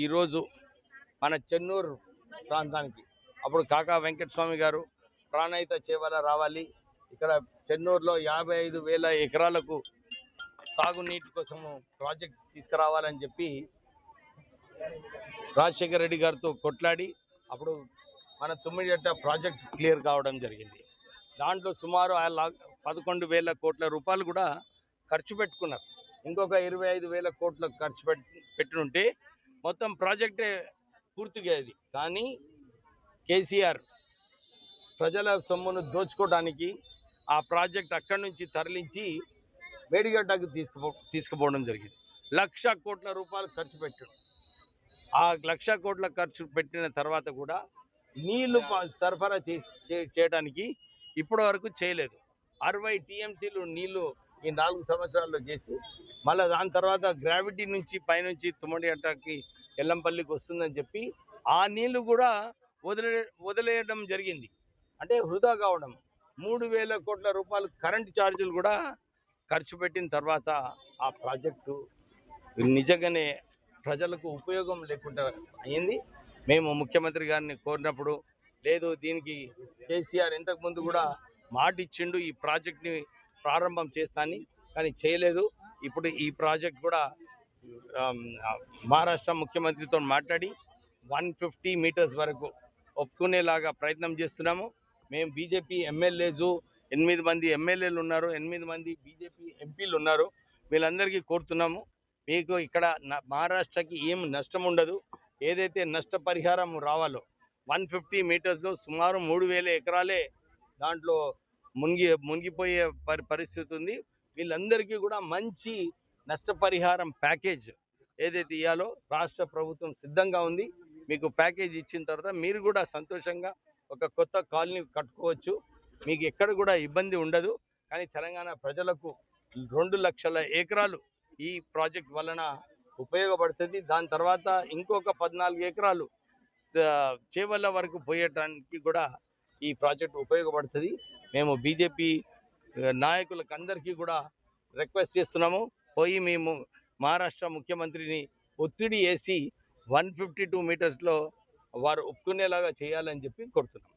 ఈరోజు మన చెన్నూరు ప్రాంతానికి అప్పుడు కాకా వెంకటస్వామి గారు ప్రాణహిత చేవల రావాలి, ఇక్కడ చెన్నూరులో 55,000 ఎకరాలకు సాగునీటి కోసము ప్రాజెక్ట్ తీసుకురావాలని చెప్పి రాజశేఖర రెడ్డి గారితో కొట్లాడి అప్పుడు మన తుమ్మిడిగట్ట ప్రాజెక్ట్ క్లియర్ కావడం జరిగింది. దాంట్లో సుమారు 11,000 కోట్ల రూపాయలు కూడా ఖర్చు పెట్టుకున్నారు. ఇంకొక 25,000 కోట్లు ఖర్చు పెట్టినుంటే మొత్తం ప్రాజెక్టే పూర్తిగా ఇది. కానీ కేసీఆర్ ప్రజల సొమ్మును దోచుకోవడానికి ఆ ప్రాజెక్ట్ అక్కడి నుంచి తరలించి మేడిగడ్డకు తీసుకుపోవడం జరిగింది. 1,00,000 కోట్ల రూపాయలు ఖర్చు పెట్టాడు. ఆ 1,00,000 కోట్ల ఖర్చు పెట్టిన తర్వాత కూడా నీళ్లు సరఫరా చేయడానికి ఇప్పటి వరకు చేయలేదు. 60 టీఎంసీలు నీళ్లు ఈ 4 సంవత్సరాల్లో చేసి మళ్ళీ దాని తర్వాత గ్రావిటీ నుంచి పైనుంచి తుమ్మడిగట్టకి ఎల్లంపల్లికి వస్తుందని చెప్పి ఆ నీళ్లు కూడా వదిలేయడం జరిగింది. అంటే వృధా కావడం. 3,000 కోట్ల రూపాయలు కరెంటు ఛార్జీలు కూడా ఖర్చు పెట్టిన తర్వాత ఆ ప్రాజెక్టు నిజంగానే ప్రజలకు ఉపయోగం లేకుండా అయింది. మేము ముఖ్యమంత్రి గారిని కోరినప్పుడు లేదు, దీనికి కేసీఆర్ ఇంతకుముందు కూడా మాట ఇచ్చిండు ఈ ప్రాజెక్ట్ని ప్రారంభం చేస్తానని, కానీ చేయలేదు. ఇప్పుడు ఈ ప్రాజెక్ట్ కూడా మహారాష్ట్ర ముఖ్యమంత్రితో మాట్లాడి 150 మీటర్స్ వరకు ఒప్పుకునేలాగా ప్రయత్నం చేస్తున్నాము. మేము బీజేపీ ఎమ్మెల్యేలు 8 మంది ఎమ్మెల్యేలు ఉన్నారు, 8 మంది బీజేపీ ఎంపీలు ఉన్నారు. వీళ్ళందరికీ కోరుతున్నాము, మీకు ఇక్కడ మహారాష్ట్రకి ఏం నష్టం ఉండదు. ఏదైతే నష్టపరిహారం రావాలో 150 మీటర్స్లో సుమారు 3,000 ఎకరాలే దాంట్లో మునిగిపోయే పరిస్థితి ఉంది. వీళ్ళందరికీ కూడా మంచి నష్టపరిహారం ప్యాకేజ్ ఏదైతే ఇవ్వాలో రాష్ట్ర ప్రభుత్వం సిద్ధంగా ఉంది. మీకు ప్యాకేజ్ ఇచ్చిన తర్వాత మీరు కూడా సంతోషంగా ఒక కొత్త కాలనీ కట్టుకోవచ్చు. మీకు ఎక్కడ కూడా ఇబ్బంది ఉండదు. కానీ తెలంగాణ ప్రజలకు 2 లక్షల ఎకరాలు ఈ ప్రాజెక్ట్ వలన ఉపయోగపడుతుంది. దాని తర్వాత ఇంకొక 14 ఎకరాలు చేవల్ల వరకు పోయటానికి కూడా ఈ ప్రాజెక్ట్ ఉపయోగపడుతుంది. మేము బీజేపీ నాయకులకు అందరికీ కూడా రిక్వెస్ట్ చేస్తున్నాము, పోయి మేము మహారాష్ట్ర ముఖ్యమంత్రిని ఒత్తిడి వేసి 152 మీటర్స్లో వారు ఒప్పుకునేలాగా చేయాలని చెప్పి కోరుతున్నాం.